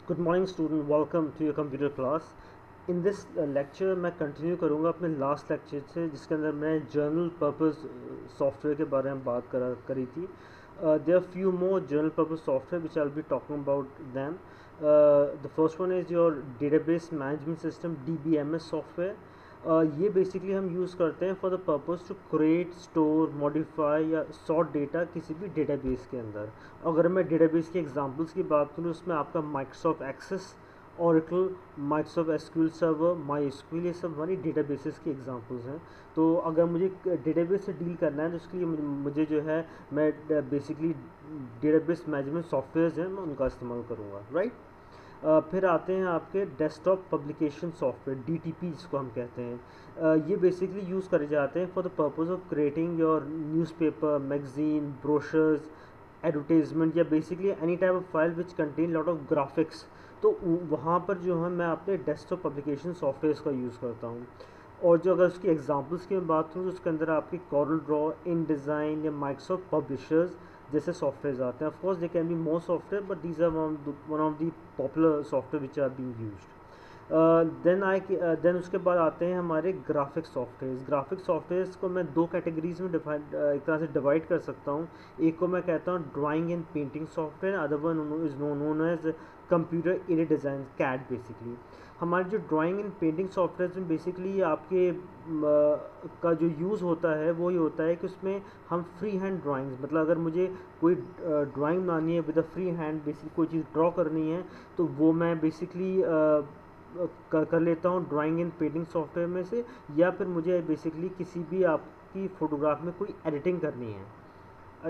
Good morning student, welcome to your computer class. In this lecture मैं continue करूँगा अपने last lecture से, जिसके अंदर मैं जर्नल पर्पस सॉफ्टवेयर के बारे में बात करी थी। There are few more general purpose software which I will be talking about them. The first one is your database management system DBMS software. ये बेसिकली हम यूज़ करते हैं for the purpose to create, store, modify या sort data किसी भी database के अंदर। अगर मैं डेटाबेस के एग्जांपल्स की बात करूँ, उसमें आपका Microsoft Access, Oracle, Microsoft SQL server, MySQL, ये सब हमारी डेटाबेसेस की एग्जांपल्स हैं। तो अगर मुझे डेटाबेस से डील करना है तो उसके लिए मुझे जो है मैं बेसिकली डेटाबेस मैनेजमेंट सॉफ्टवेयर्स हैं मैं उनका इस्तेमाल करूँगा, राइट। फिर आते हैं आपके डेस्कटॉप पब्लिकेशन सॉफ्टवेयर, DTP जिसको हम कहते हैं। ये बेसिकली यूज़ करे जाते हैं for the purpose of creating your newspaper, magazine, brochures, advertisement या basically any type of file which contain lot of graphics. तो वहाँ पर जो है मैं अपने डेस्कटॉप पब्लिकेशन सॉफ्टवेयर्स का यूज़ करता हूँ। और जो अगर उसकी एग्जांपल्स की मैं बात करूँ तो उसके अंदर आपकी कॉरल ड्रॉ, इन डिज़ाइन या माइक्रोसॉफ्ट पब्लिशर्स जैसे सॉफ्टवेयर आते हैं। Of course they can be more software, but these are one of the popular software which are being used. Then उसके बाद आते हैं हमारे ग्राफिक सॉफ्टवेयर्स। ग्राफिक सॉफ्टवेयर्स को मैं दो कैटेगरीज में एक तरह से डिवाइड कर सकता हूँ। एक को मैं कहता हूँ drawing and painting software, other one is known as computer aided design, CAD basically. हमारे जो ड्राइंग एंड पेंटिंग सॉफ्टवेयर में बेसिकली आपके का जो यूज़ होता है वो ये होता है कि उसमें हम फ्री हैंड ड्राइंग्स, मतलब अगर मुझे कोई ड्राइंग बनानी है with a free hand, basically कोई चीज़ ड्रॉ करनी है, तो वो मैं बेसिकली कर लेता हूँ ड्राइंग एंड पेंटिंग सॉफ्टवेयर में से। या फिर मुझे बेसिकली किसी भी आपकी फ़ोटोग्राफ में कोई एडिटिंग करनी है,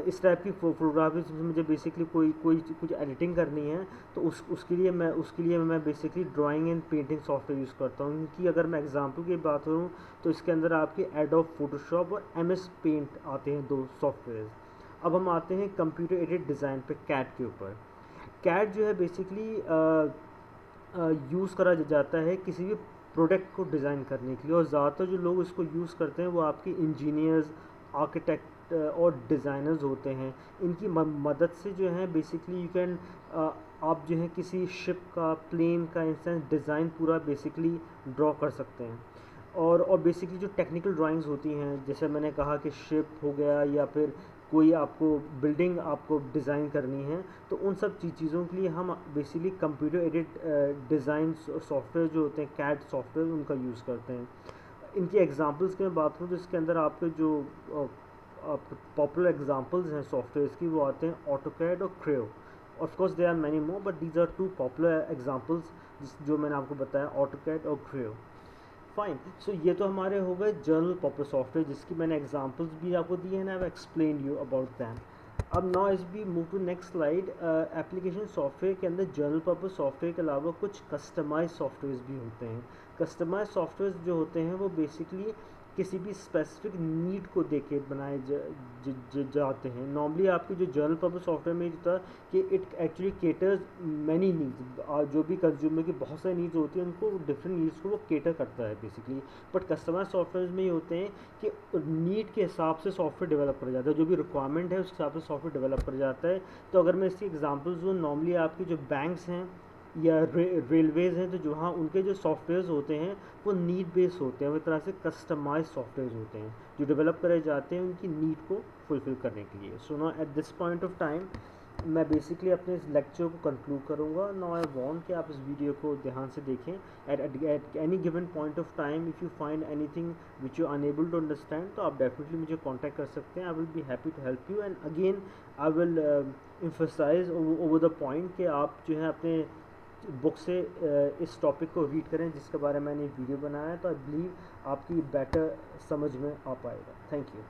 इस टाइप की फोटोग्राफी में मुझे बेसिकली कोई कोई कुछ एडिटिंग करनी है, तो उसके लिए मैं basically drawing and painting software use करता हूँ। क्योंकि अगर मैं एग्जांपल की बात करूँ तो इसके अंदर आपके एडोब फोटोशॉप और MS पेंट आते हैं, दो सॉफ्टवेयर। अब हम आते हैं कंप्यूटर एडेड डिज़ाइन पे, CAD के ऊपर। CAD जो है बेसिकली यूज़ करा जाता है किसी भी प्रोडक्ट को डिज़ाइन करने के लिए, और ज़्यादातर जो लोग इसको यूज़ करते हैं वो आपके इंजीनियर्स, आर्किटेक्ट और डिज़ाइनर्स होते हैं। इनकी मदद से जो है बेसिकली यू कैन आप जो है किसी शिप का, प्लेन का इंस्टेंस डिज़ाइन पूरा बेसिकली ड्रॉ कर सकते हैं। और बेसिकली जो टेक्निकल ड्राइंग्स होती हैं, जैसे मैंने कहा कि शिप हो गया या फिर कोई आपको बिल्डिंग आपको डिज़ाइन करनी है, तो उन सब चीज़ों के लिए हम basically computer aided design software जो होते हैं, CAD सॉफ्टवेयर, उनका यूज़ करते हैं। इनकी एग्जांपल्स की मैं बात करूँ तो इसके अंदर आपके जो पॉपुलर एग्जांपल्स हैं सॉफ्टवेयर्स की, वो आते हैं AutoCAD और Creo। Of course they are many more, but these are two popular examples जो मैंने आपको बताया, AutoCAD और Creo। फाइन। सो ये तो हमारे हो गए जर्नल पर्पस सॉफ्टवेयर, जिसकी मैंने एग्जांपल्स भी आपको दिए हैं ना, I explain you about them. अब now as we move to next slide, application software के अंदर जर्नल पर्पस सॉफ्टवेयर के अलावा कुछ कस्टमाइज सॉफ्टवेयर भी होते हैं। कस्टमाइज सॉफ्टवेयर जो होते हैं वो बेसिकली किसी भी स्पेसिफिक नीड को देके बनाए जाते हैं। नॉर्मली आपकी जो जर्नल पर्पस सॉफ्टवेयर में होता है कि it actually caters many needs, जो भी कंज्यूमर की बहुत सारी नीड्स होती हैं उनको डिफरेंट नीड्स को वो केटर करता है बेसिकली। बट कस्टमाइज सॉफ्टवेयर में ये होते हैं कि नीड के हिसाब से सॉफ्टवेयर डेवलप करा जाता है, जो भी रिक्वायरमेंट है उस हिसाब से सॉफ्टवेयर डेवलप करा जाता है। तो अगर मैं इसकी एग्जांपल्स दूँ, नॉर्मली आपकी जो बैंक्स हैं या रेलवेज़ हैं, तो जो हाँ उनके जो सॉफ्टवेयर्स होते हैं वो नीड बेस्ड होते हैं, वो एक तरह से कस्टमाइज सॉफ्टवेयर्स होते हैं जो डेवलप करे जाते हैं उनकी नीड को फुलफ़िल करने के लिए। So now at this point of time मैं बेसिकली अपने इस लेक्चर को कंक्लूड करूँगा। नाउ आई वांट कि आप इस वीडियो को ध्यान से देखें। At any given point of time if you find anything which you unable to understand, तो आप डेफिनेटली मुझे कॉन्टैक्ट कर सकते हैं। I will be happy to help you, and again I will emphasize over the point कि आप जो है अपने बुक से इस टॉपिक को रीड करें जिसके बारे में मैंने वीडियो बनाया है, तो आई बिलीव आपकी बेटर समझ में आ पाएगा। Thank you.